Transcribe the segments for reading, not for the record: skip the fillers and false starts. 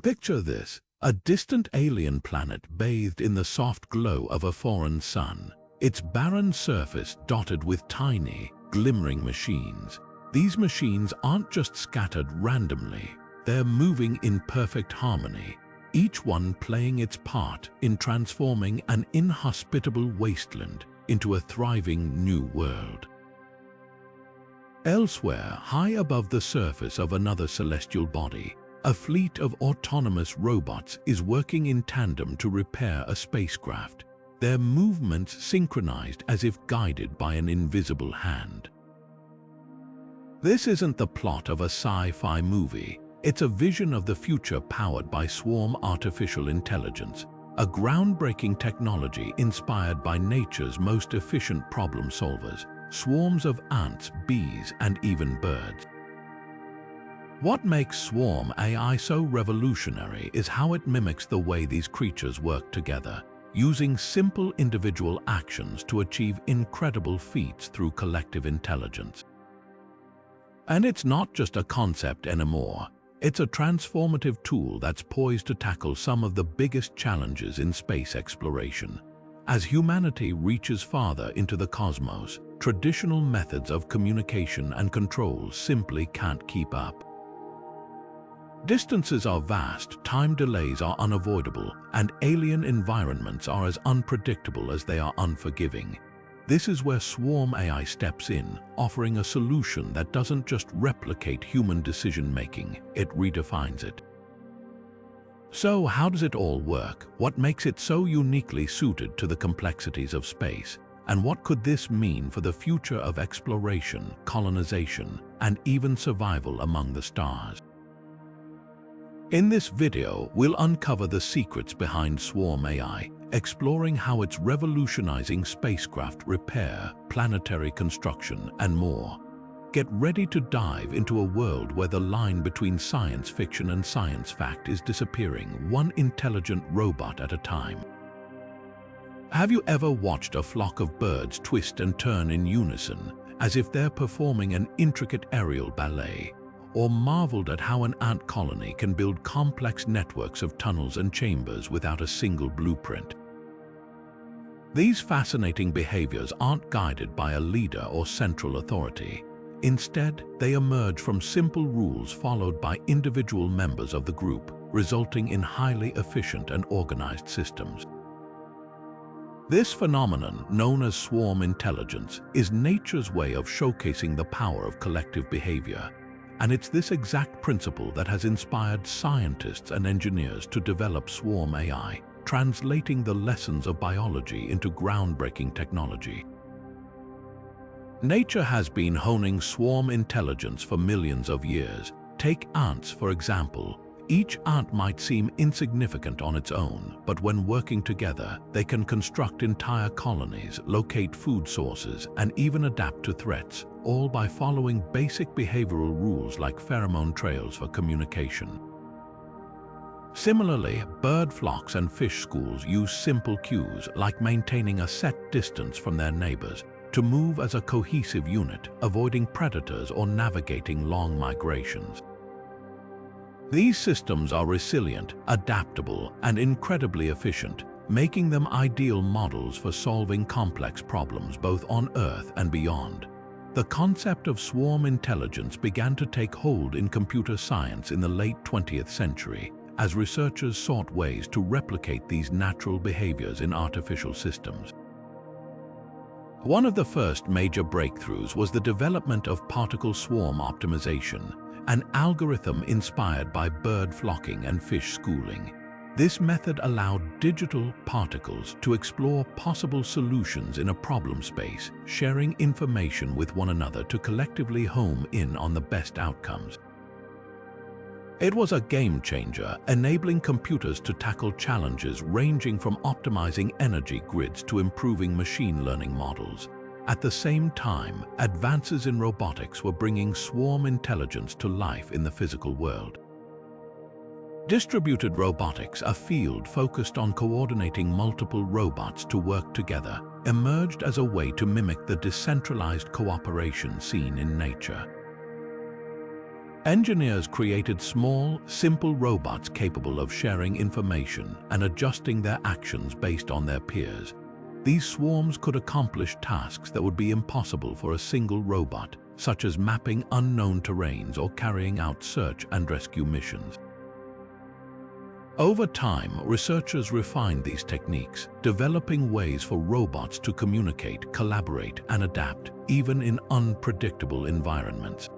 Picture this, a distant alien planet bathed in the soft glow of a foreign sun, its barren surface dotted with tiny, glimmering machines. These machines aren't just scattered randomly, they're moving in perfect harmony, each one playing its part in transforming an inhospitable wasteland into a thriving new world. Elsewhere, high above the surface of another celestial body, a fleet of autonomous robots is working in tandem to repair a spacecraft, their movements synchronized as if guided by an invisible hand. This isn't the plot of a sci-fi movie, it's a vision of the future powered by swarm artificial intelligence, a groundbreaking technology inspired by nature's most efficient problem solvers, swarms of ants, bees, and even birds. What makes Swarm AI so revolutionary is how it mimics the way these creatures work together, using simple individual actions to achieve incredible feats through collective intelligence. And it's not just a concept anymore, it's a transformative tool that's poised to tackle some of the biggest challenges in space exploration. As humanity reaches farther into the cosmos, traditional methods of communication and control simply can't keep up. Distances are vast, time delays are unavoidable, and alien environments are as unpredictable as they are unforgiving. This is where Swarm AI steps in, offering a solution that doesn't just replicate human decision-making, it redefines it. So how does it all work? What makes it so uniquely suited to the complexities of space? And what could this mean for the future of exploration, colonization, and even survival among the stars? In this video, we'll uncover the secrets behind Swarm AI, exploring how it's revolutionizing spacecraft repair, planetary construction, and more. Get ready to dive into a world where the line between science fiction and science fact is disappearing, one intelligent robot at a time. Have you ever watched a flock of birds twist and turn in unison, as if they're performing an intricate aerial ballet? Or marveled at how an ant colony can build complex networks of tunnels and chambers without a single blueprint? These fascinating behaviors aren't guided by a leader or central authority. Instead, they emerge from simple rules followed by individual members of the group, resulting in highly efficient and organized systems. This phenomenon, known as swarm intelligence, is nature's way of showcasing the power of collective behavior. And it's this exact principle that has inspired scientists and engineers to develop Swarm AI, translating the lessons of biology into groundbreaking technology. Nature has been honing swarm intelligence for millions of years. Take ants, for example. Each ant might seem insignificant on its own, but when working together, they can construct entire colonies, locate food sources, and even adapt to threats, all by following basic behavioral rules like pheromone trails for communication. Similarly, bird flocks and fish schools use simple cues like maintaining a set distance from their neighbors to move as a cohesive unit, avoiding predators or navigating long migrations. These systems are resilient, adaptable, and incredibly efficient, making them ideal models for solving complex problems both on Earth and beyond. The concept of swarm intelligence began to take hold in computer science in the late 20th century, as researchers sought ways to replicate these natural behaviors in artificial systems. One of the first major breakthroughs was the development of particle swarm optimization, an algorithm inspired by bird flocking and fish schooling. This method allowed digital particles to explore possible solutions in a problem space, sharing information with one another to collectively home in on the best outcomes. It was a game changer, enabling computers to tackle challenges ranging from optimizing energy grids to improving machine learning models. At the same time, advances in robotics were bringing swarm intelligence to life in the physical world. Distributed robotics, a field focused on coordinating multiple robots to work together, emerged as a way to mimic the decentralized cooperation seen in nature. Engineers created small, simple robots capable of sharing information and adjusting their actions based on their peers. These swarms could accomplish tasks that would be impossible for a single robot, such as mapping unknown terrains or carrying out search and rescue missions. Over time, researchers refined these techniques, developing ways for robots to communicate, collaborate, and adapt, even in unpredictable environments.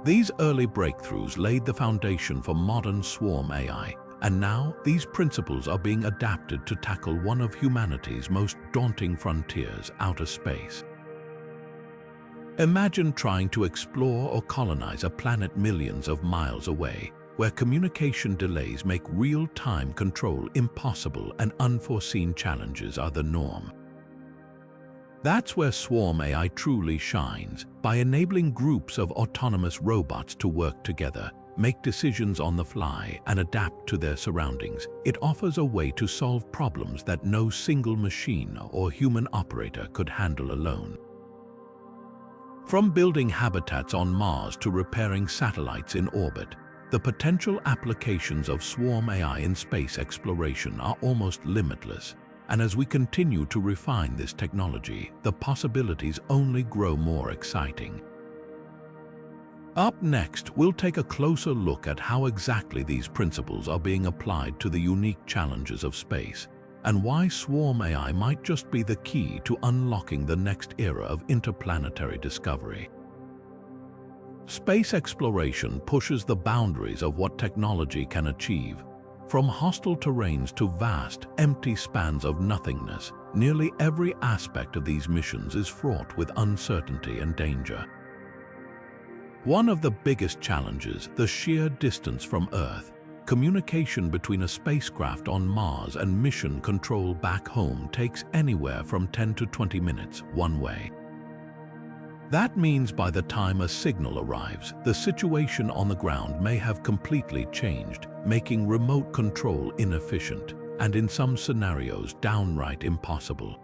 These early breakthroughs laid the foundation for modern swarm AI, and now these principles are being adapted to tackle one of humanity's most daunting frontiers, outer space. Imagine trying to explore or colonize a planet millions of miles away, where communication delays make real-time control impossible and unforeseen challenges are the norm. That's where swarm AI truly shines, by enabling groups of autonomous robots to work together, make decisions on the fly, and adapt to their surroundings. It offers a way to solve problems that no single machine or human operator could handle alone. From building habitats on Mars to repairing satellites in orbit, the potential applications of swarm AI in space exploration are almost limitless. And as we continue to refine this technology, the possibilities only grow more exciting. Up next, we'll take a closer look at how exactly these principles are being applied to the unique challenges of space, and why swarm AI might just be the key to unlocking the next era of interplanetary discovery. Space exploration pushes the boundaries of what technology can achieve. From hostile terrains to vast, empty spans of nothingness, nearly every aspect of these missions is fraught with uncertainty and danger. One of the biggest challenges, the sheer distance from Earth. Communication between a spacecraft on Mars and mission control back home takes anywhere from 10 to 20 minutes one way. That means by the time a signal arrives, the situation on the ground may have completely changed, making remote control inefficient, and in some scenarios downright impossible.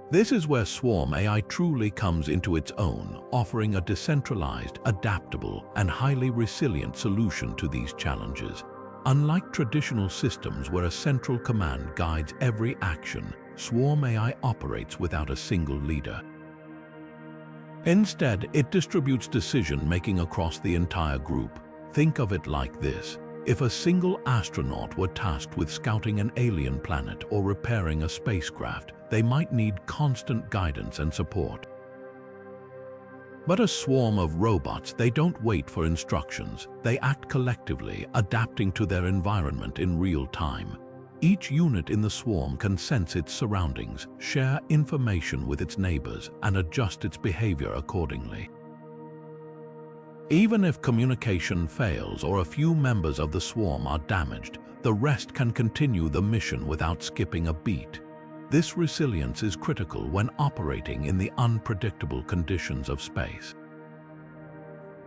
This is where swarm AI truly comes into its own, offering a decentralized, adaptable, and highly resilient solution to these challenges. Unlike traditional systems where a central command guides every action, swarm AI operates without a single leader. Instead, it distributes decision-making across the entire group. Think of it like this. If a single astronaut were tasked with scouting an alien planet or repairing a spacecraft, they might need constant guidance and support. But a swarm of robots, they don't wait for instructions. They act collectively, adapting to their environment in real time. Each unit in the swarm can sense its surroundings, share information with its neighbors, and adjust its behavior accordingly. Even if communication fails or a few members of the swarm are damaged, the rest can continue the mission without skipping a beat. This resilience is critical when operating in the unpredictable conditions of space.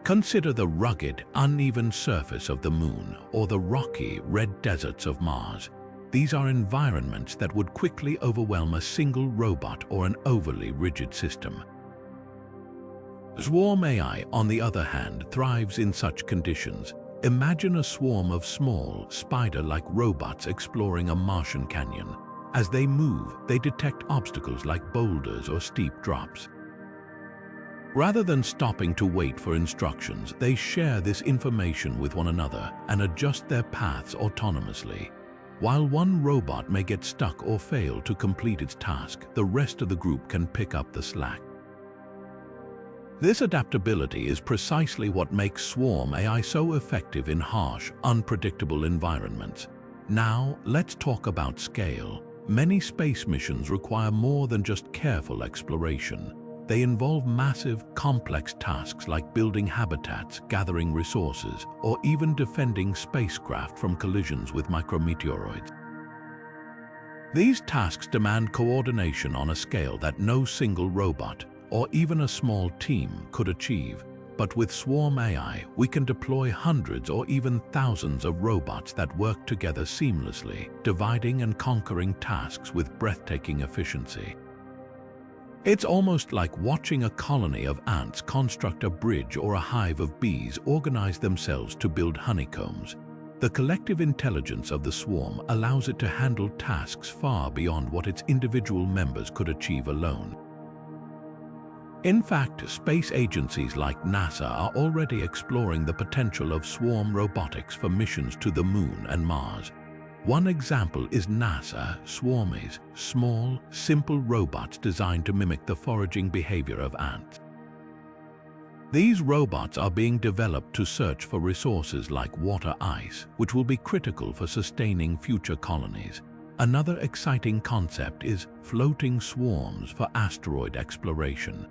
Consider the rugged, uneven surface of the Moon or the rocky, red deserts of Mars. These are environments that would quickly overwhelm a single robot or an overly rigid system. Swarm AI, on the other hand, thrives in such conditions. Imagine a swarm of small, spider-like robots exploring a Martian canyon. As they move, they detect obstacles like boulders or steep drops. Rather than stopping to wait for instructions, they share this information with one another and adjust their paths autonomously. While one robot may get stuck or fail to complete its task, the rest of the group can pick up the slack. This adaptability is precisely what makes swarm AI so effective in harsh, unpredictable environments. Now, let's talk about scale. Many space missions require more than just careful exploration. They involve massive, complex tasks like building habitats, gathering resources, or even defending spacecraft from collisions with micrometeoroids. These tasks demand coordination on a scale that no single robot, or even a small team, could achieve. But with swarm AI, we can deploy hundreds or even thousands of robots that work together seamlessly, dividing and conquering tasks with breathtaking efficiency. It's almost like watching a colony of ants construct a bridge or a hive of bees organize themselves to build honeycombs. The collective intelligence of the swarm allows it to handle tasks far beyond what its individual members could achieve alone. In fact, space agencies like NASA are already exploring the potential of swarm robotics for missions to the Moon and Mars. One example is NASA Swarmies, small, simple robots designed to mimic the foraging behavior of ants. These robots are being developed to search for resources like water ice, which will be critical for sustaining future colonies. Another exciting concept is floating swarms for asteroid exploration.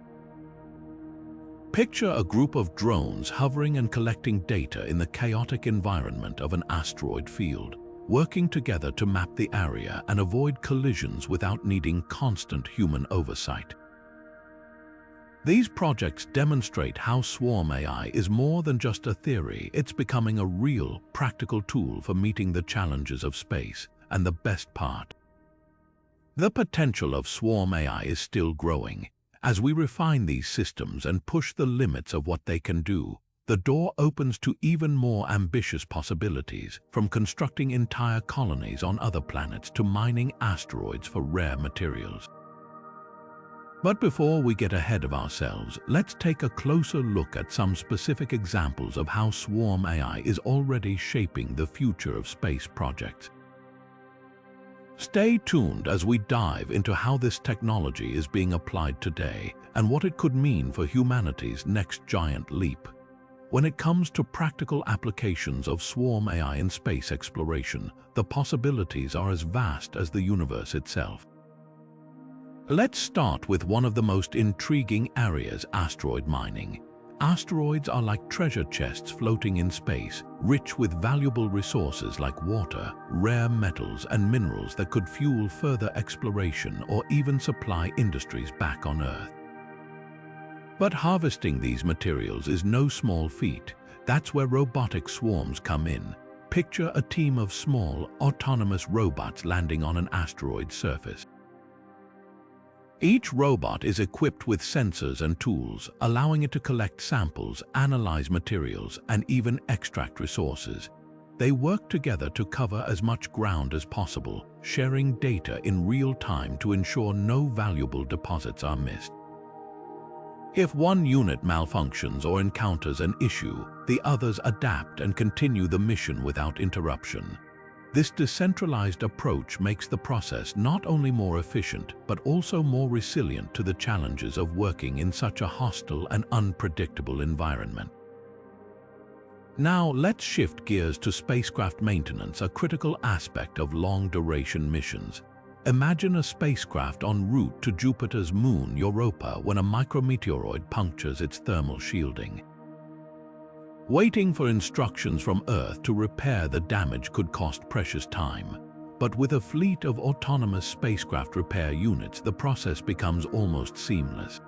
Picture a group of drones hovering and collecting data in the chaotic environment of an asteroid field, working together to map the area and avoid collisions without needing constant human oversight. These projects demonstrate how Swarm AI is more than just a theory. It's becoming a real, practical tool for meeting the challenges of space. And the best part, the potential of Swarm AI is still growing. As we refine these systems and push the limits of what they can do, the door opens to even more ambitious possibilities, from constructing entire colonies on other planets to mining asteroids for rare materials. But before we get ahead of ourselves, let's take a closer look at some specific examples of how Swarm AI is already shaping the future of space projects. Stay tuned as we dive into how this technology is being applied today and what it could mean for humanity's next giant leap. When it comes to practical applications of Swarm AI in space exploration, the possibilities are as vast as the universe itself. Let's start with one of the most intriguing areas: asteroid mining. Asteroids are like treasure chests floating in space, rich with valuable resources like water, rare metals, and minerals that could fuel further exploration or even supply industries back on Earth. But harvesting these materials is no small feat. That's where robotic swarms come in. Picture a team of small, autonomous robots landing on an asteroid surface. Each robot is equipped with sensors and tools, allowing it to collect samples, analyze materials, and even extract resources. They work together to cover as much ground as possible, sharing data in real time to ensure no valuable deposits are missed. If one unit malfunctions or encounters an issue, the others adapt and continue the mission without interruption. This decentralized approach makes the process not only more efficient, but also more resilient to the challenges of working in such a hostile and unpredictable environment. Now, let's shift gears to spacecraft maintenance, a critical aspect of long-duration missions. Imagine a spacecraft en route to Jupiter's moon Europa when a micrometeoroid punctures its thermal shielding. Waiting for instructions from Earth to repair the damage could cost precious time. But with a fleet of autonomous spacecraft repair units, the process becomes almost seamless.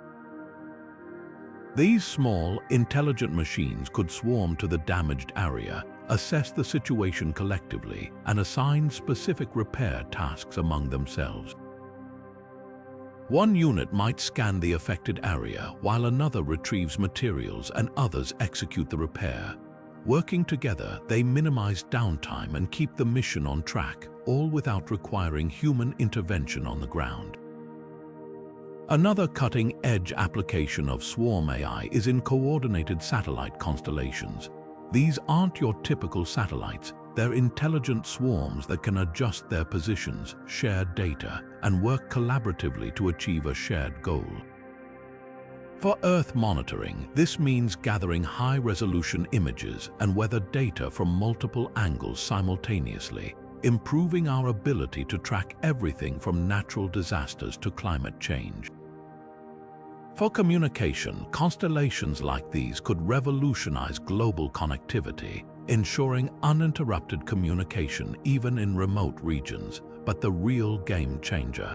These small, intelligent machines could swarm to the damaged area, assess the situation collectively, and assign specific repair tasks among themselves. One unit might scan the affected area, while another retrieves materials and others execute the repair. Working together, they minimize downtime and keep the mission on track, all without requiring human intervention on the ground. Another cutting-edge application of Swarm AI is in coordinated satellite constellations. These aren't your typical satellites. They're intelligent swarms that can adjust their positions, share data, and work collaboratively to achieve a shared goal. For Earth monitoring, this means gathering high-resolution images and weather data from multiple angles simultaneously, improving our ability to track everything from natural disasters to climate change. For communication, constellations like these could revolutionize global connectivity, ensuring uninterrupted communication even in remote regions. But the real game changer: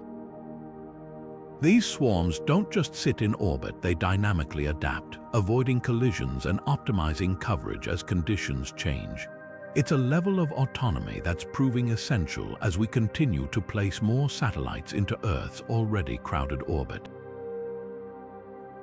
these swarms don't just sit in orbit, they dynamically adapt, avoiding collisions and optimizing coverage as conditions change. It's a level of autonomy that's proving essential as we continue to place more satellites into Earth's already crowded orbit.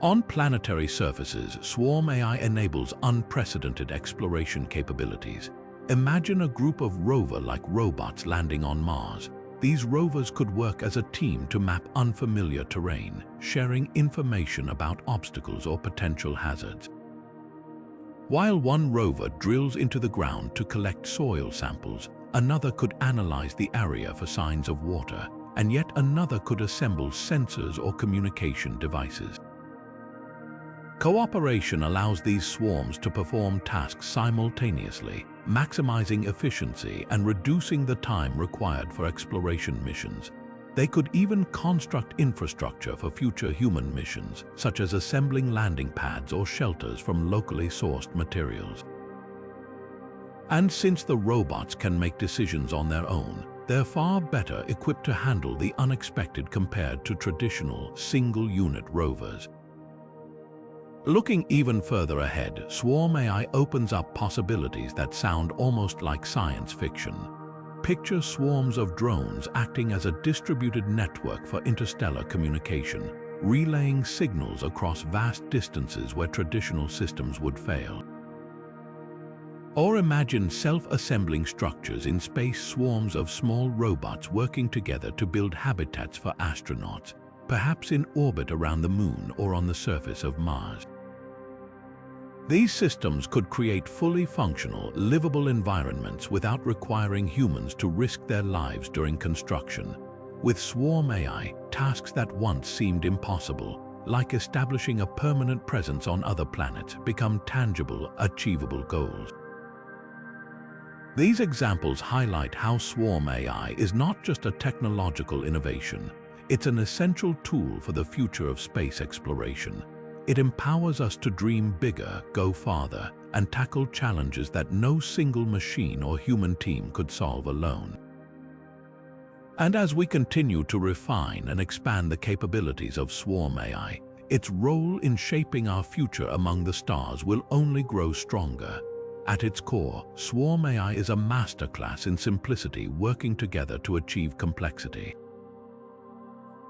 On planetary surfaces, Swarm AI enables unprecedented exploration capabilities. Imagine a group of rover-like robots landing on Mars. These rovers could work as a team to map unfamiliar terrain, sharing information about obstacles or potential hazards. While one rover drills into the ground to collect soil samples, another could analyze the area for signs of water, and yet another could assemble sensors or communication devices. Cooperation allows these swarms to perform tasks simultaneously, maximizing efficiency and reducing the time required for exploration missions. They could even construct infrastructure for future human missions, such as assembling landing pads or shelters from locally sourced materials. And since the robots can make decisions on their own, they're far better equipped to handle the unexpected compared to traditional single-unit rovers. Looking even further ahead, Swarm AI opens up possibilities that sound almost like science fiction. Picture swarms of drones acting as a distributed network for interstellar communication, relaying signals across vast distances where traditional systems would fail. Or imagine self-assembling structures in space, swarms of small robots working together to build habitats for astronauts, perhaps in orbit around the Moon or on the surface of Mars. These systems could create fully functional, livable environments without requiring humans to risk their lives during construction. With Swarm AI, tasks that once seemed impossible, like establishing a permanent presence on other planets, become tangible, achievable goals. These examples highlight how Swarm AI is not just a technological innovation, it's an essential tool for the future of space exploration. It empowers us to dream bigger, go farther, and tackle challenges that no single machine or human team could solve alone. And as we continue to refine and expand the capabilities of Swarm AI, its role in shaping our future among the stars will only grow stronger. At its core, Swarm AI is a masterclass in simplicity, working together to achieve complexity.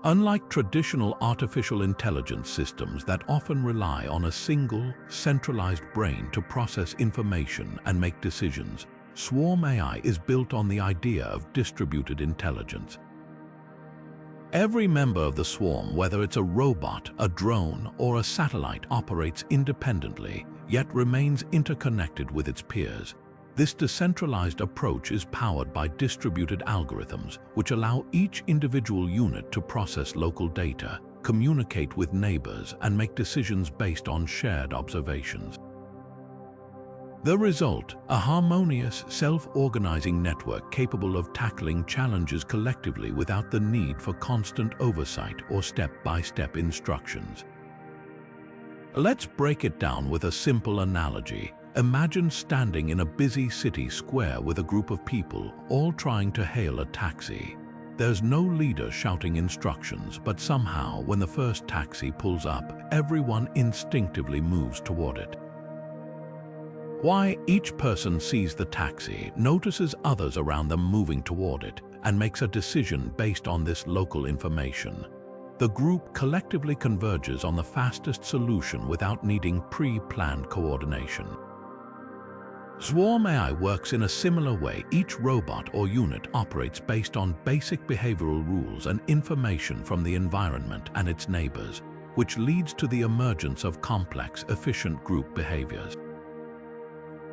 Unlike traditional artificial intelligence systems that often rely on a single, centralized brain to process information and make decisions, Swarm AI is built on the idea of distributed intelligence. Every member of the swarm, whether it's a robot, a drone, or a satellite, operates independently, yet remains interconnected with its peers. This decentralized approach is powered by distributed algorithms, which allow each individual unit to process local data, communicate with neighbors, and make decisions based on shared observations. The result, a harmonious, self-organizing network capable of tackling challenges collectively without the need for constant oversight or step-by-step instructions. Let's break it down with a simple analogy. Imagine standing in a busy city square with a group of people, all trying to hail a taxi. There's no leader shouting instructions, but somehow, when the first taxi pulls up, everyone instinctively moves toward it. Why? Each person sees the taxi, notices others around them moving toward it, and makes a decision based on this local information. The group collectively converges on the fastest solution without needing pre-planned coordination. Swarm AI works in a similar way. Each robot or unit operates based on basic behavioral rules and information from the environment and its neighbors, which leads to the emergence of complex, efficient group behaviors.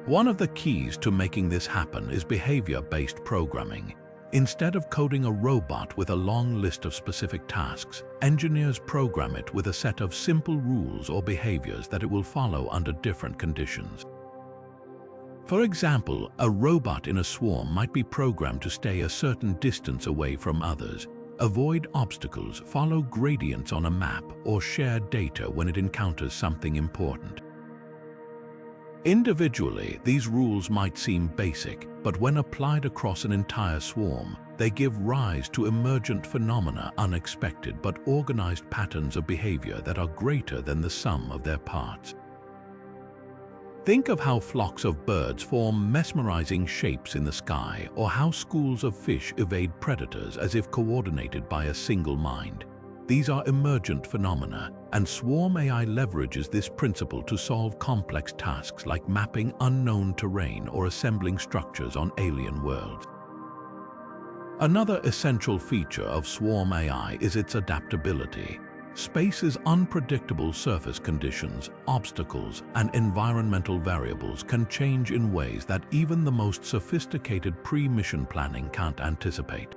One of the keys to making this happen is behavior-based programming. Instead of coding a robot with a long list of specific tasks, engineers program it with a set of simple rules or behaviors that it will follow under different conditions. For example, a robot in a swarm might be programmed to stay a certain distance away from others, avoid obstacles, follow gradients on a map, or share data when it encounters something important. Individually, these rules might seem basic, but when applied across an entire swarm, they give rise to emergent phenomena, unexpected but organized patterns of behavior that are greater than the sum of their parts. Think of how flocks of birds form mesmerizing shapes in the sky, or how schools of fish evade predators as if coordinated by a single mind. These are emergent phenomena, and Swarm AI leverages this principle to solve complex tasks like mapping unknown terrain or assembling structures on alien worlds. Another essential feature of Swarm AI is its adaptability. Space's unpredictable surface conditions, obstacles, and environmental variables can change in ways that even the most sophisticated pre-mission planning can't anticipate.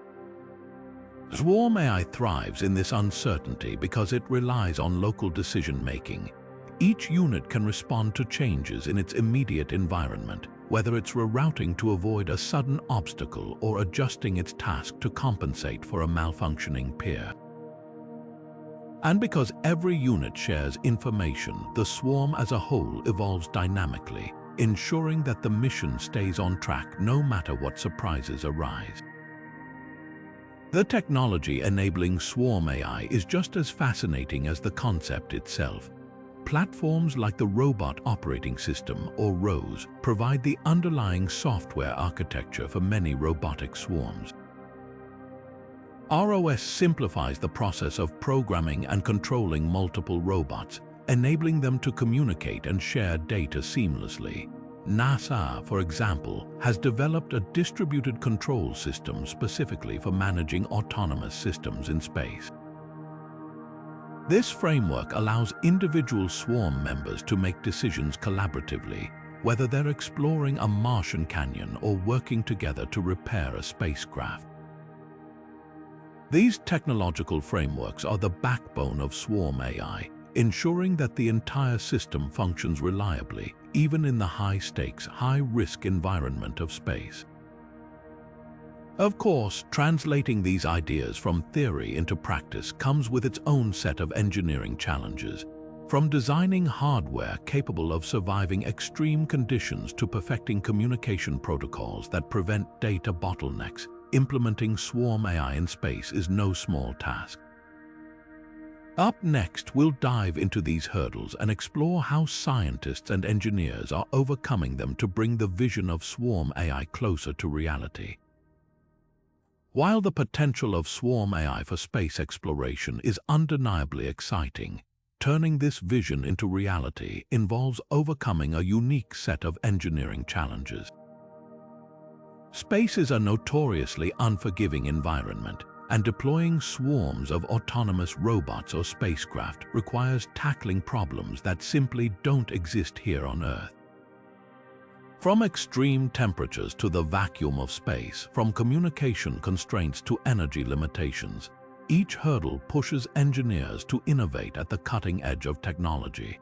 Swarm AI thrives in this uncertainty because it relies on local decision-making. Each unit can respond to changes in its immediate environment, whether it's rerouting to avoid a sudden obstacle or adjusting its task to compensate for a malfunctioning peer. And because every unit shares information, the swarm as a whole evolves dynamically, ensuring that the mission stays on track no matter what surprises arise. The technology enabling Swarm AI is just as fascinating as the concept itself. Platforms like the Robot Operating System, or ROS, provide the underlying software architecture for many robotic swarms. ROS simplifies the process of programming and controlling multiple robots, enabling them to communicate and share data seamlessly. NASA, for example, has developed a distributed control system specifically for managing autonomous systems in space. This framework allows individual swarm members to make decisions collaboratively, whether they're exploring a Martian canyon or working together to repair a spacecraft. These technological frameworks are the backbone of Swarm AI, ensuring that the entire system functions reliably, even in the high-stakes, high-risk environment of space. Of course, translating these ideas from theory into practice comes with its own set of engineering challenges, from designing hardware capable of surviving extreme conditions to perfecting communication protocols that prevent data bottlenecks. Implementing Swarm AI in space is no small task. Up next, we'll dive into these hurdles and explore how scientists and engineers are overcoming them to bring the vision of Swarm AI closer to reality. While the potential of Swarm AI for space exploration is undeniably exciting, turning this vision into reality involves overcoming a unique set of engineering challenges. Space is a notoriously unforgiving environment, and deploying swarms of autonomous robots or spacecraft requires tackling problems that simply don't exist here on Earth. From extreme temperatures to the vacuum of space, from communication constraints to energy limitations, each hurdle pushes engineers to innovate at the cutting edge of technology.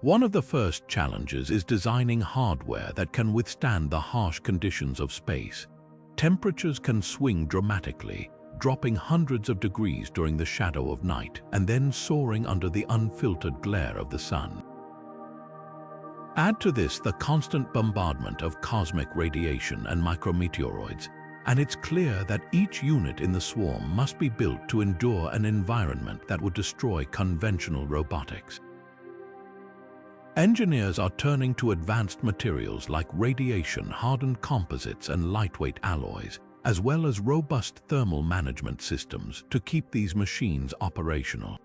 One of the first challenges is designing hardware that can withstand the harsh conditions of space. Temperatures can swing dramatically, dropping hundreds of degrees during the shadow of night and then soaring under the unfiltered glare of the sun. Add to this the constant bombardment of cosmic radiation and micrometeoroids, and it's clear that each unit in the swarm must be built to endure an environment that would destroy conventional robotics. Engineers are turning to advanced materials like radiation-hardened composites and lightweight alloys, as well as robust thermal management systems to keep these machines operational.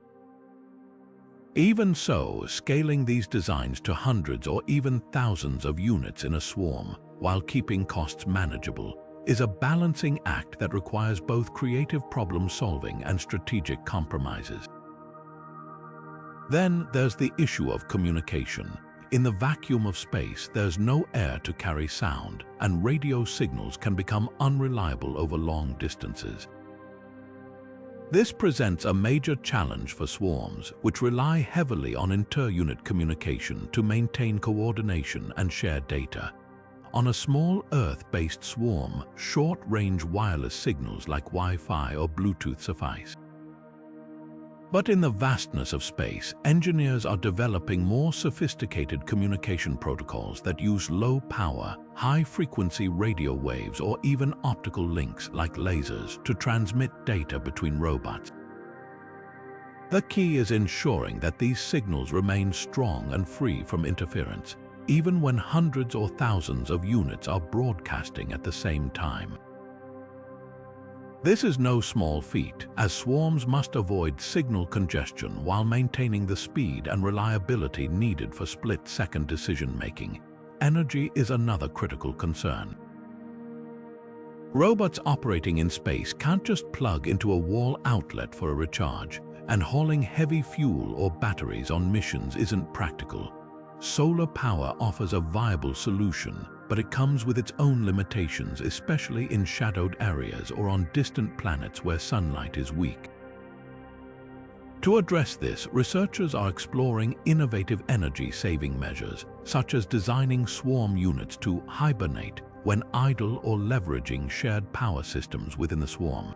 Even so, scaling these designs to hundreds or even thousands of units in a swarm, while keeping costs manageable, is a balancing act that requires both creative problem-solving and strategic compromises. Then there's the issue of communication. In the vacuum of space, there's no air to carry sound, and radio signals can become unreliable over long distances. This presents a major challenge for swarms, which rely heavily on inter-unit communication to maintain coordination and share data. On a small Earth-based swarm, short-range wireless signals like Wi-Fi or Bluetooth suffice. But in the vastness of space, engineers are developing more sophisticated communication protocols that use low-power, high-frequency radio waves or even optical links like lasers to transmit data between robots. The key is ensuring that these signals remain strong and free from interference, even when hundreds or thousands of units are broadcasting at the same time. This is no small feat, as swarms must avoid signal congestion while maintaining the speed and reliability needed for split-second decision-making. Energy is another critical concern. Robots operating in space can't just plug into a wall outlet for a recharge, and hauling heavy fuel or batteries on missions isn't practical. Solar power offers a viable solution, but it comes with its own limitations, especially in shadowed areas or on distant planets where sunlight is weak. To address this, researchers are exploring innovative energy-saving measures, such as designing swarm units to hibernate when idle or leveraging shared power systems within the swarm.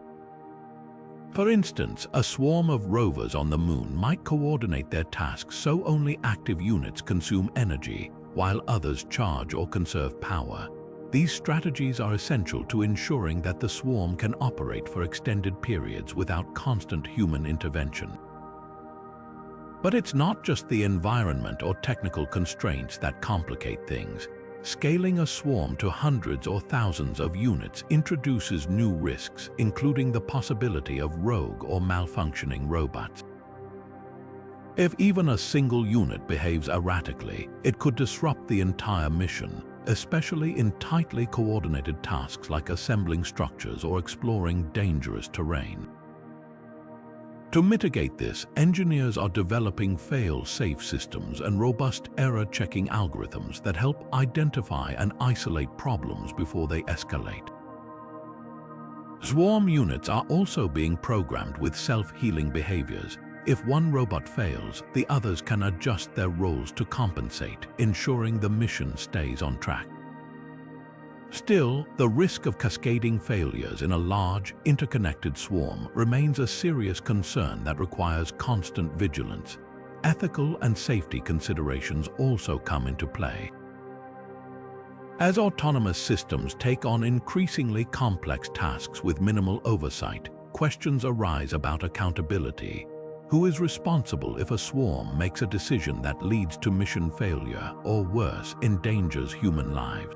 For instance, a swarm of rovers on the Moon might coordinate their tasks so only active units consume energy, while others charge or conserve power. These strategies are essential to ensuring that the swarm can operate for extended periods without constant human intervention. But it's not just the environment or technical constraints that complicate things. Scaling a swarm to hundreds or thousands of units introduces new risks, including the possibility of rogue or malfunctioning robots. If even a single unit behaves erratically, it could disrupt the entire mission, especially in tightly coordinated tasks like assembling structures or exploring dangerous terrain. To mitigate this, engineers are developing fail-safe systems and robust error-checking algorithms that help identify and isolate problems before they escalate. Swarm units are also being programmed with self-healing behaviors. If one robot fails, the others can adjust their roles to compensate, ensuring the mission stays on track. Still, the risk of cascading failures in a large, interconnected swarm remains a serious concern that requires constant vigilance. Ethical and safety considerations also come into play. As autonomous systems take on increasingly complex tasks with minimal oversight, questions arise about accountability. Who is responsible if a swarm makes a decision that leads to mission failure or, worse, endangers human lives?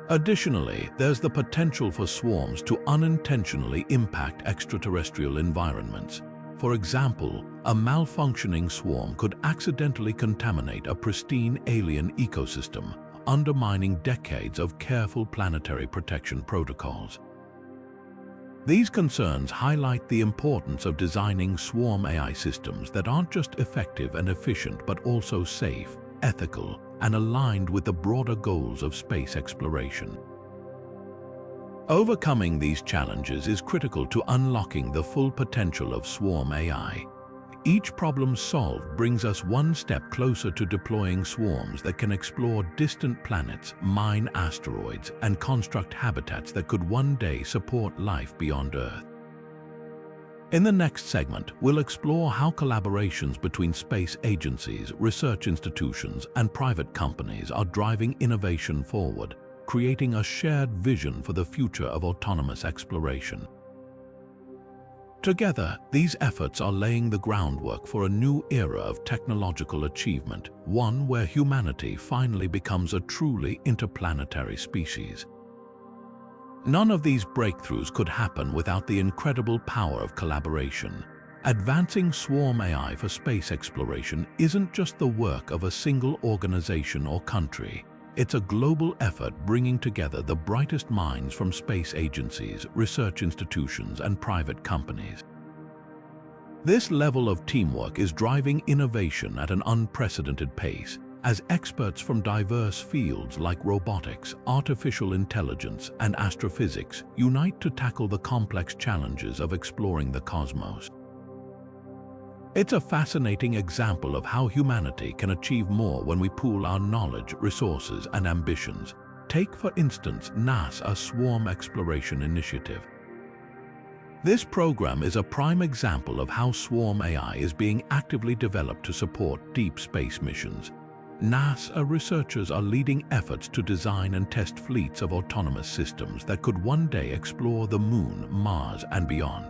Additionally, there's the potential for swarms to unintentionally impact extraterrestrial environments. For example, a malfunctioning swarm could accidentally contaminate a pristine alien ecosystem, undermining decades of careful planetary protection protocols. These concerns highlight the importance of designing swarm AI systems that aren't just effective and efficient but also safe, ethical, and aligned with the broader goals of space exploration. Overcoming these challenges is critical to unlocking the full potential of swarm AI. Each problem solved brings us one step closer to deploying swarms that can explore distant planets, mine asteroids, and construct habitats that could one day support life beyond Earth. In the next segment, we'll explore how collaborations between space agencies, research institutions, and private companies are driving innovation forward, creating a shared vision for the future of autonomous exploration. Together, these efforts are laying the groundwork for a new era of technological achievement, one where humanity finally becomes a truly interplanetary species. None of these breakthroughs could happen without the incredible power of collaboration. Advancing swarm AI for space exploration isn't just the work of a single organization or country. It's a global effort bringing together the brightest minds from space agencies, research institutions, and private companies. This level of teamwork is driving innovation at an unprecedented pace, as experts from diverse fields like robotics, artificial intelligence, and astrophysics unite to tackle the complex challenges of exploring the cosmos. It's a fascinating example of how humanity can achieve more when we pool our knowledge, resources, and ambitions. Take, for instance, NASA's Swarm Exploration Initiative. This program is a prime example of how swarm AI is being actively developed to support deep space missions. NASA researchers are leading efforts to design and test fleets of autonomous systems that could one day explore the Moon, Mars, and beyond.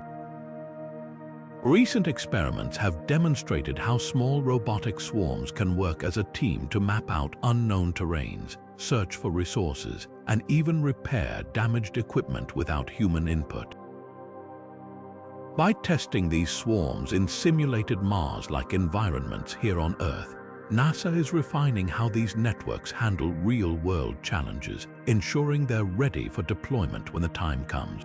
Recent experiments have demonstrated how small robotic swarms can work as a team to map out unknown terrains, search for resources, and even repair damaged equipment without human input. By testing these swarms in simulated Mars-like environments here on Earth, NASA is refining how these networks handle real-world challenges, ensuring they're ready for deployment when the time comes.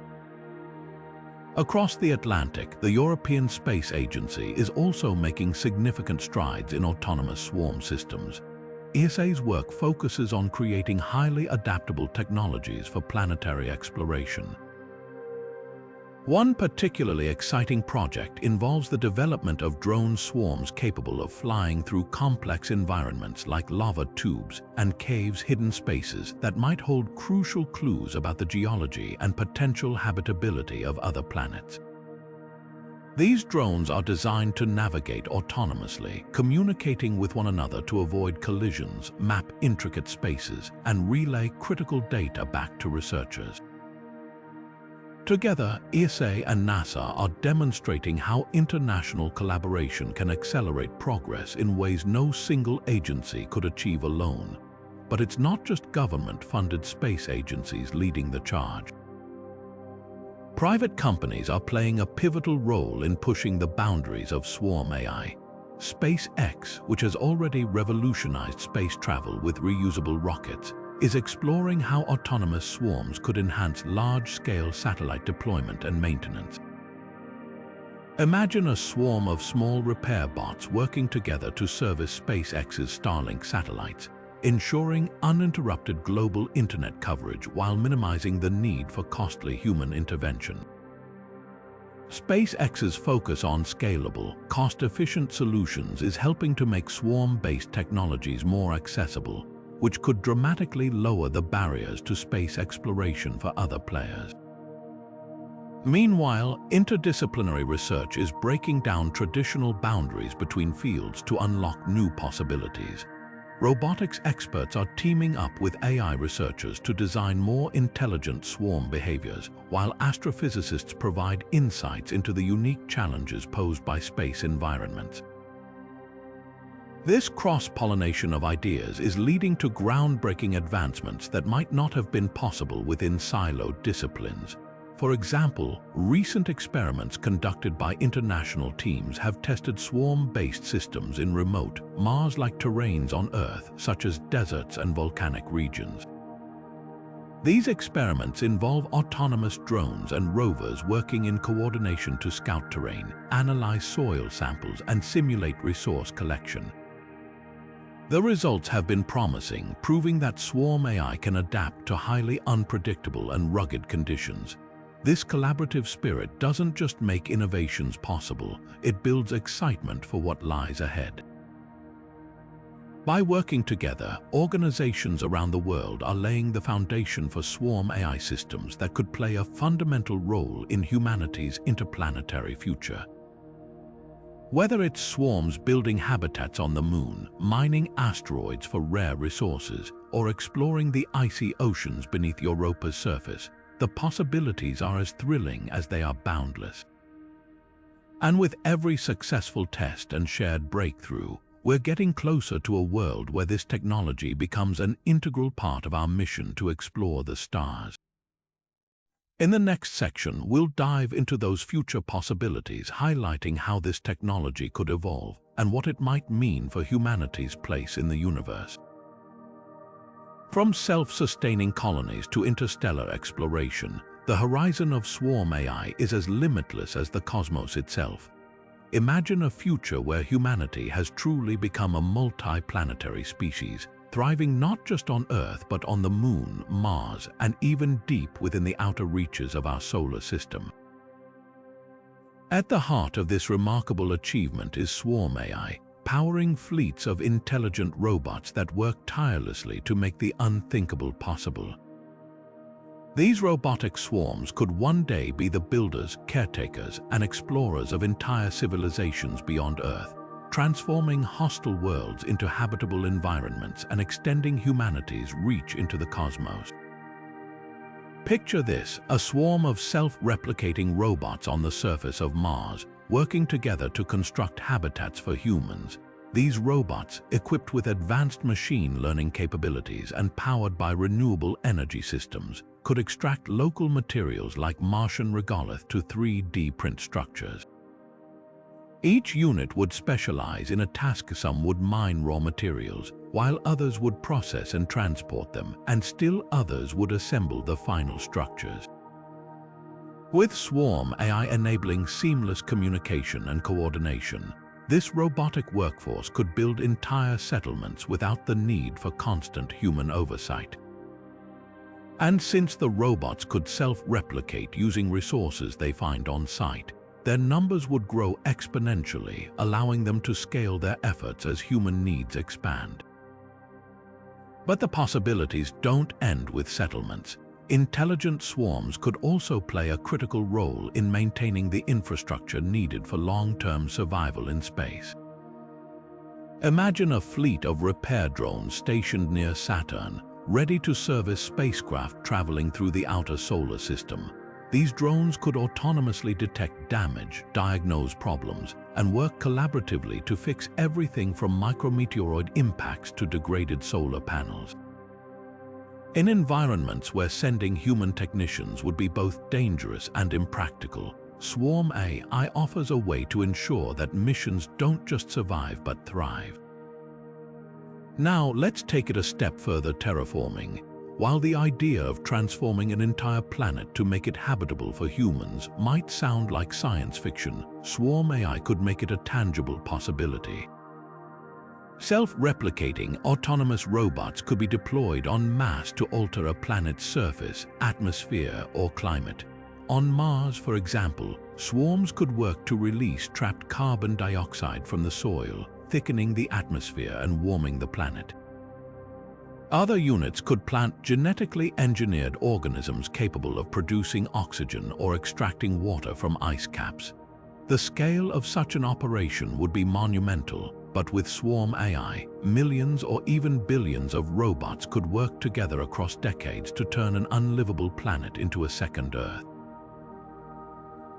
Across the Atlantic, the European Space Agency is also making significant strides in autonomous swarm systems. ESA's work focuses on creating highly adaptable technologies for planetary exploration. One particularly exciting project involves the development of drone swarms capable of flying through complex environments like lava tubes and caves, hidden spaces that might hold crucial clues about the geology and potential habitability of other planets. These drones are designed to navigate autonomously, communicating with one another to avoid collisions, map intricate spaces, and relay critical data back to researchers. Together, ESA and NASA are demonstrating how international collaboration can accelerate progress in ways no single agency could achieve alone. But it's not just government-funded space agencies leading the charge. Private companies are playing a pivotal role in pushing the boundaries of swarm AI. SpaceX, which has already revolutionized space travel with reusable rockets, is exploring how autonomous swarms could enhance large-scale satellite deployment and maintenance. Imagine a swarm of small repair bots working together to service SpaceX's Starlink satellites, ensuring uninterrupted global internet coverage while minimizing the need for costly human intervention. SpaceX's focus on scalable, cost-efficient solutions is helping to make swarm-based technologies more accessible, which could dramatically lower the barriers to space exploration for other players. Meanwhile, interdisciplinary research is breaking down traditional boundaries between fields to unlock new possibilities. Robotics experts are teaming up with AI researchers to design more intelligent swarm behaviors, while astrophysicists provide insights into the unique challenges posed by space environments. This cross-pollination of ideas is leading to groundbreaking advancements that might not have been possible within siloed disciplines. For example, recent experiments conducted by international teams have tested swarm-based systems in remote, Mars-like terrains on Earth, such as deserts and volcanic regions. These experiments involve autonomous drones and rovers working in coordination to scout terrain, analyze soil samples, and simulate resource collection. The results have been promising, proving that swarm AI can adapt to highly unpredictable and rugged conditions. This collaborative spirit doesn't just make innovations possible, it builds excitement for what lies ahead. By working together, organizations around the world are laying the foundation for swarm AI systems that could play a fundamental role in humanity's interplanetary future. Whether it's swarms building habitats on the moon, mining asteroids for rare resources, or exploring the icy oceans beneath Europa's surface, the possibilities are as thrilling as they are boundless. And with every successful test and shared breakthrough, we're getting closer to a world where this technology becomes an integral part of our mission to explore the stars. In the next section, we'll dive into those future possibilities, highlighting how this technology could evolve and what it might mean for humanity's place in the universe. From self-sustaining colonies to interstellar exploration, the horizon of swarm AI is as limitless as the cosmos itself. Imagine a future where humanity has truly become a multi-planetary species, thriving not just on Earth but on the Moon, Mars, and even deep within the outer reaches of our solar system. At the heart of this remarkable achievement is swarm AI, powering fleets of intelligent robots that work tirelessly to make the unthinkable possible. These robotic swarms could one day be the builders, caretakers, and explorers of entire civilizations beyond Earth, transforming hostile worlds into habitable environments and extending humanity's reach into the cosmos. Picture this, a swarm of self-replicating robots on the surface of Mars, working together to construct habitats for humans. These robots, equipped with advanced machine learning capabilities and powered by renewable energy systems, could extract local materials like Martian regolith to 3D print structures. Each unit would specialize in a task. Some would mine raw materials, while others would process and transport them, and still others would assemble the final structures. With Swarm AI enabling seamless communication and coordination, this robotic workforce could build entire settlements without the need for constant human oversight. And since the robots could self-replicate using resources they find on site, their numbers would grow exponentially, allowing them to scale their efforts as human needs expand. But the possibilities don't end with settlements. Intelligent swarms could also play a critical role in maintaining the infrastructure needed for long-term survival in space. Imagine a fleet of repair drones stationed near Saturn, ready to service spacecraft traveling through the outer solar system. These drones could autonomously detect damage, diagnose problems, and work collaboratively to fix everything from micrometeoroid impacts to degraded solar panels. In environments where sending human technicians would be both dangerous and impractical, Swarm AI offers a way to ensure that missions don't just survive but thrive. Now let's take it a step further: terraforming. While the idea of transforming an entire planet to make it habitable for humans might sound like science fiction, Swarm AI could make it a tangible possibility. Self-replicating autonomous robots could be deployed en masse to alter a planet's surface, atmosphere, or climate. On Mars, for example, swarms could work to release trapped carbon dioxide from the soil, thickening the atmosphere and warming the planet. Other units could plant genetically engineered organisms capable of producing oxygen or extracting water from ice caps. The scale of such an operation would be monumental, but with Swarm AI, millions or even billions of robots could work together across decades to turn an unlivable planet into a second Earth.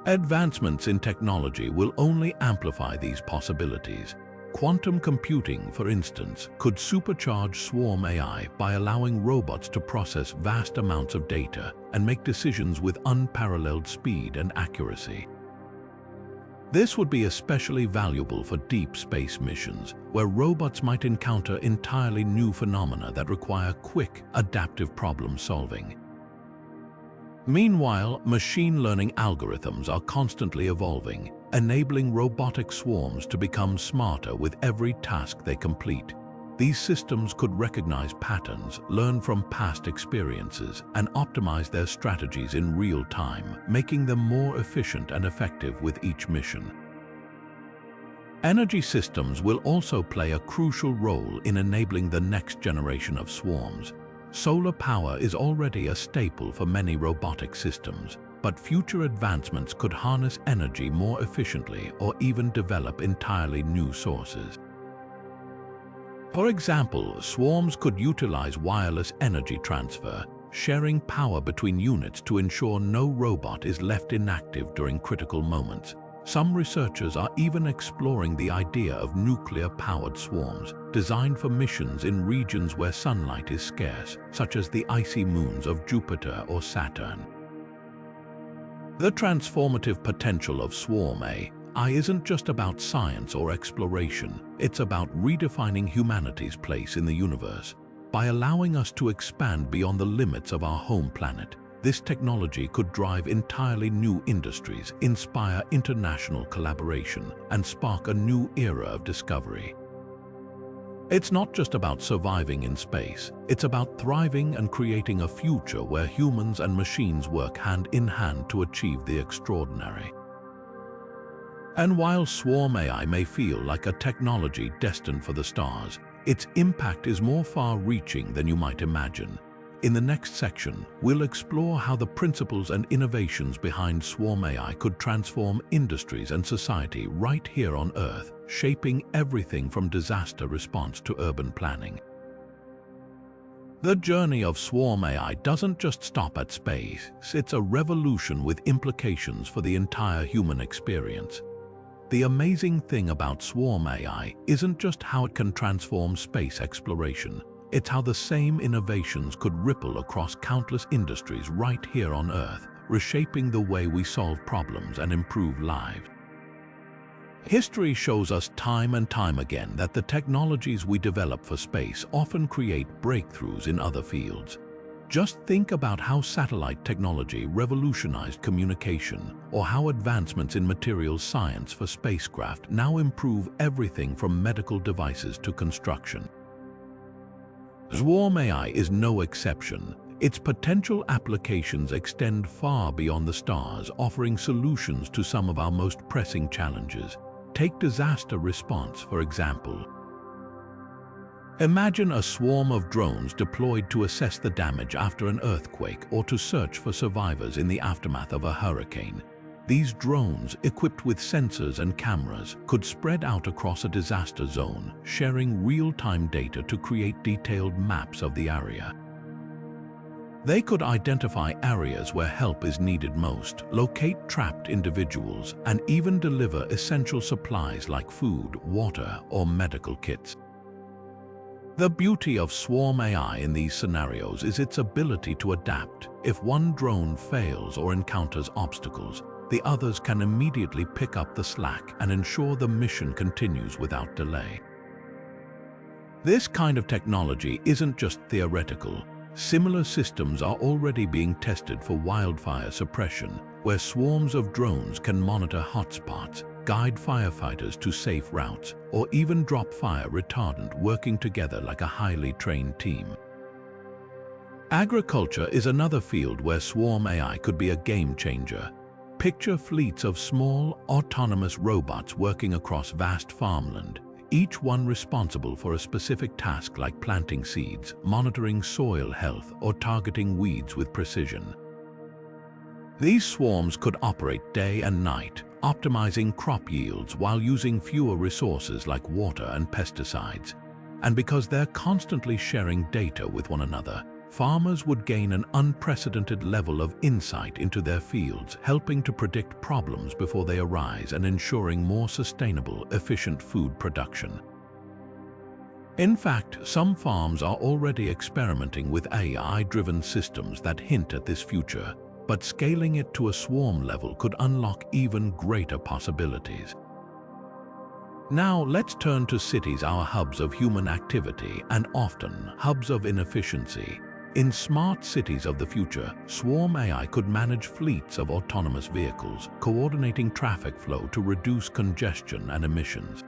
Advancements in technology will only amplify these possibilities. Quantum computing, for instance, could supercharge Swarm AI by allowing robots to process vast amounts of data and make decisions with unparalleled speed and accuracy. This would be especially valuable for deep space missions, where robots might encounter entirely new phenomena that require quick, adaptive problem-solving. Meanwhile, machine learning algorithms are constantly evolving, enabling robotic swarms to become smarter with every task they complete. These systems could recognize patterns, learn from past experiences, and optimize their strategies in real time, making them more efficient and effective with each mission. Energy systems will also play a crucial role in enabling the next generation of swarms. Solar power is already a staple for many robotic systems, but future advancements could harness energy more efficiently or even develop entirely new sources. For example, swarms could utilize wireless energy transfer, sharing power between units to ensure no robot is left inactive during critical moments. Some researchers are even exploring the idea of nuclear-powered swarms, designed for missions in regions where sunlight is scarce, such as the icy moons of Jupiter or Saturn. The transformative potential of Swarm AI isn't just about science or exploration, it's about redefining humanity's place in the universe. By allowing us to expand beyond the limits of our home planet, this technology could drive entirely new industries, inspire international collaboration, and spark a new era of discovery. It's not just about surviving in space, it's about thriving and creating a future where humans and machines work hand in hand to achieve the extraordinary. And while Swarm AI may feel like a technology destined for the stars, its impact is more far-reaching than you might imagine. In the next section, we'll explore how the principles and innovations behind Swarm AI could transform industries and society right here on Earth, shaping everything from disaster response to urban planning. The journey of Swarm AI doesn't just stop at space, it's a revolution with implications for the entire human experience. The amazing thing about Swarm AI isn't just how it can transform space exploration, it's how the same innovations could ripple across countless industries right here on Earth, reshaping the way we solve problems and improve lives. History shows us time and time again that the technologies we develop for space often create breakthroughs in other fields. Just think about how satellite technology revolutionized communication, or how advancements in materials science for spacecraft now improve everything from medical devices to construction. Swarm AI is no exception. Its potential applications extend far beyond the stars, offering solutions to some of our most pressing challenges. Take disaster response, for example. Imagine a swarm of drones deployed to assess the damage after an earthquake or to search for survivors in the aftermath of a hurricane. These drones, equipped with sensors and cameras, could spread out across a disaster zone, sharing real-time data to create detailed maps of the area. They could identify areas where help is needed most, locate trapped individuals, and even deliver essential supplies like food, water, or medical kits. The beauty of Swarm AI in these scenarios is its ability to adapt. If one drone fails or encounters obstacles, the others can immediately pick up the slack and ensure the mission continues without delay. This kind of technology isn't just theoretical. Similar systems are already being tested for wildfire suppression, where swarms of drones can monitor hotspots, guide firefighters to safe routes, or even drop fire retardant, working together like a highly trained team. Agriculture is another field where Swarm AI could be a game changer. Picture fleets of small, autonomous robots working across vast farmland, each one responsible for a specific task like planting seeds, monitoring soil health, or targeting weeds with precision. These swarms could operate day and night, optimizing crop yields while using fewer resources like water and pesticides. And because they're constantly sharing data with one another, farmers would gain an unprecedented level of insight into their fields, helping to predict problems before they arise and ensuring more sustainable, efficient food production. In fact, some farms are already experimenting with AI-driven systems that hint at this future, but scaling it to a swarm level could unlock even greater possibilities. Now let's turn to cities, our hubs of human activity and often hubs of inefficiency. In smart cities of the future, Swarm AI could manage fleets of autonomous vehicles, coordinating traffic flow to reduce congestion and emissions.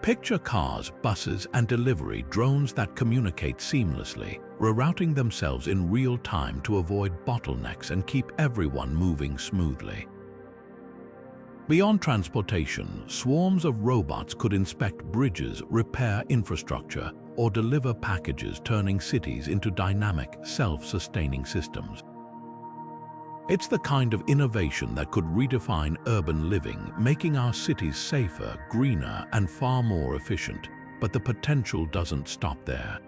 Picture cars, buses, and delivery drones that communicate seamlessly, rerouting themselves in real time to avoid bottlenecks and keep everyone moving smoothly. Beyond transportation, swarms of robots could inspect bridges, repair infrastructure, or deliver packages, turning cities into dynamic, self-sustaining systems. It's the kind of innovation that could redefine urban living, making our cities safer, greener, and far more efficient. But the potential doesn't stop there.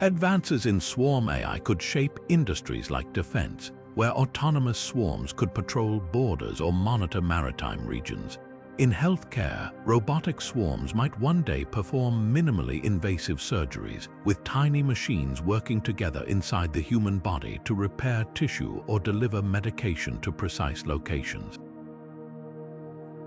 Advances in Swarm AI could shape industries like defense, where autonomous swarms could patrol borders or monitor maritime regions. In healthcare, robotic swarms might one day perform minimally invasive surgeries, with tiny machines working together inside the human body to repair tissue or deliver medication to precise locations.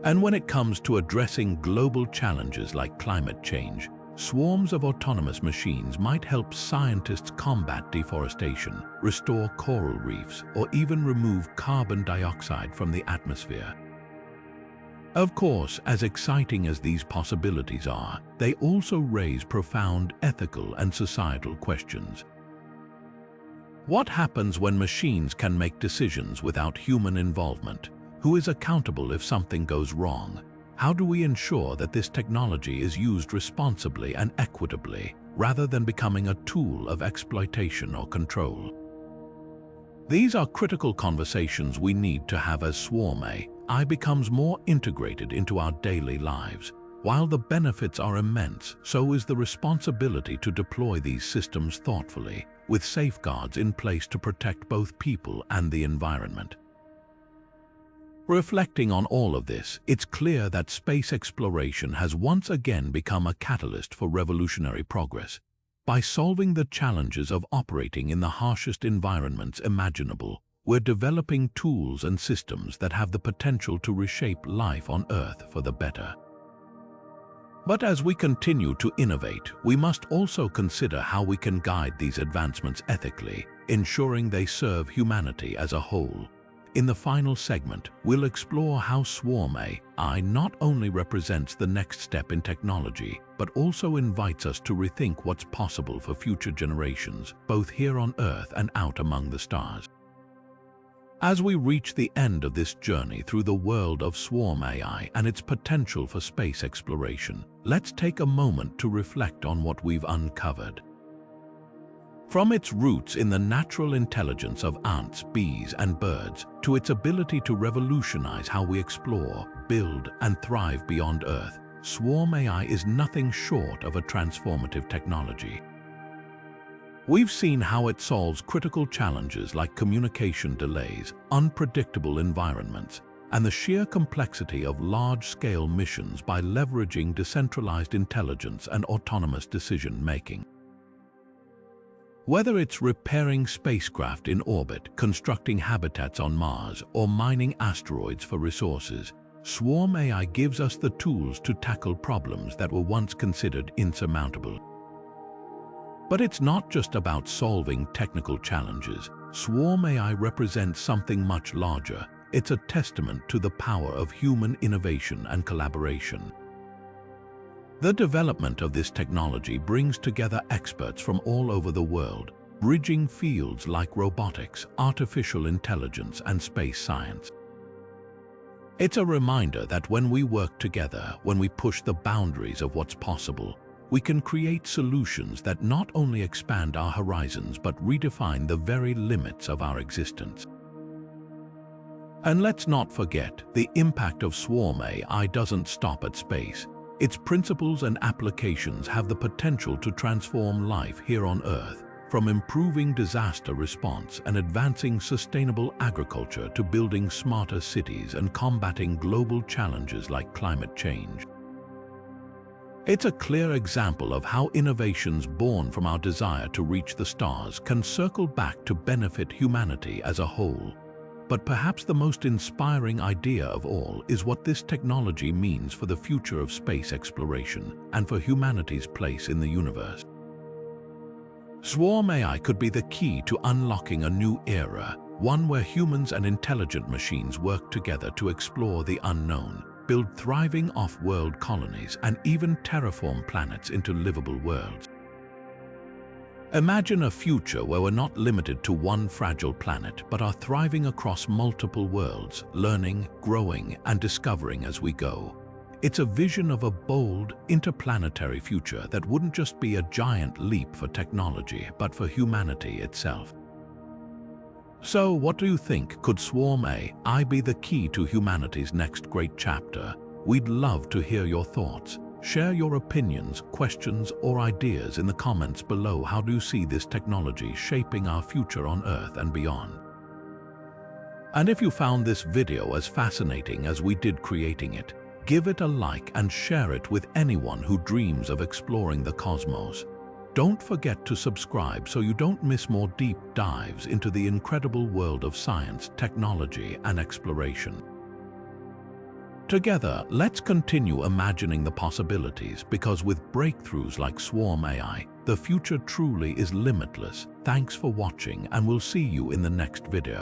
And when it comes to addressing global challenges like climate change, swarms of autonomous machines might help scientists combat deforestation, restore coral reefs, or even remove carbon dioxide from the atmosphere. Of course, as exciting as these possibilities are, they also raise profound ethical and societal questions. What happens when machines can make decisions without human involvement? Who is accountable if something goes wrong? How do we ensure that this technology is used responsibly and equitably, rather than becoming a tool of exploitation or control? These are critical conversations we need to have as Swarm AI becomes more integrated into our daily lives. While the benefits are immense, so is the responsibility to deploy these systems thoughtfully, with safeguards in place to protect both people and the environment. Reflecting on all of this, it's clear that space exploration has once again become a catalyst for revolutionary progress. By solving the challenges of operating in the harshest environments imaginable, we're developing tools and systems that have the potential to reshape life on Earth for the better. But as we continue to innovate, we must also consider how we can guide these advancements ethically, ensuring they serve humanity as a whole. In the final segment, we'll explore how Swarm AI not only represents the next step in technology, but also invites us to rethink what's possible for future generations, both here on Earth and out among the stars. As we reach the end of this journey through the world of Swarm AI and its potential for space exploration, let's take a moment to reflect on what we've uncovered. From its roots in the natural intelligence of ants, bees, and birds, to its ability to revolutionize how we explore, build, and thrive beyond Earth, Swarm AI is nothing short of a transformative technology. We've seen how it solves critical challenges like communication delays, unpredictable environments, and the sheer complexity of large-scale missions by leveraging decentralized intelligence and autonomous decision-making. Whether it's repairing spacecraft in orbit, constructing habitats on Mars, or mining asteroids for resources, Swarm AI gives us the tools to tackle problems that were once considered insurmountable. But it's not just about solving technical challenges. Swarm AI represents something much larger. It's a testament to the power of human innovation and collaboration. The development of this technology brings together experts from all over the world, bridging fields like robotics, artificial intelligence, and space science. It's a reminder that when we work together, when we push the boundaries of what's possible, we can create solutions that not only expand our horizons but redefine the very limits of our existence. And let's not forget, the impact of Swarm AI doesn't stop at space. Its principles and applications have the potential to transform life here on Earth, from improving disaster response and advancing sustainable agriculture to building smarter cities and combating global challenges like climate change. It's a clear example of how innovations born from our desire to reach the stars can circle back to benefit humanity as a whole. But perhaps the most inspiring idea of all is what this technology means for the future of space exploration and for humanity's place in the universe. Swarm AI could be the key to unlocking a new era, one where humans and intelligent machines work together to explore the unknown, build thriving off-world colonies, and even terraform planets into livable worlds. Imagine a future where we're not limited to one fragile planet, but are thriving across multiple worlds, learning, growing, and discovering as we go. It's a vision of a bold, interplanetary future that wouldn't just be a giant leap for technology, but for humanity itself. So, what do you think? Could Swarm AI be the key to humanity's next great chapter? We'd love to hear your thoughts. Share your opinions, questions, or ideas in the comments below. How do you see this technology shaping our future on Earth and beyond? And if you found this video as fascinating as we did creating it, give it a like and share it with anyone who dreams of exploring the cosmos. Don't forget to subscribe so you don't miss more deep dives into the incredible world of science, technology, and exploration. Together, let's continue imagining the possibilities, because with breakthroughs like Swarm AI, the future truly is limitless. Thanks for watching, and we'll see you in the next video.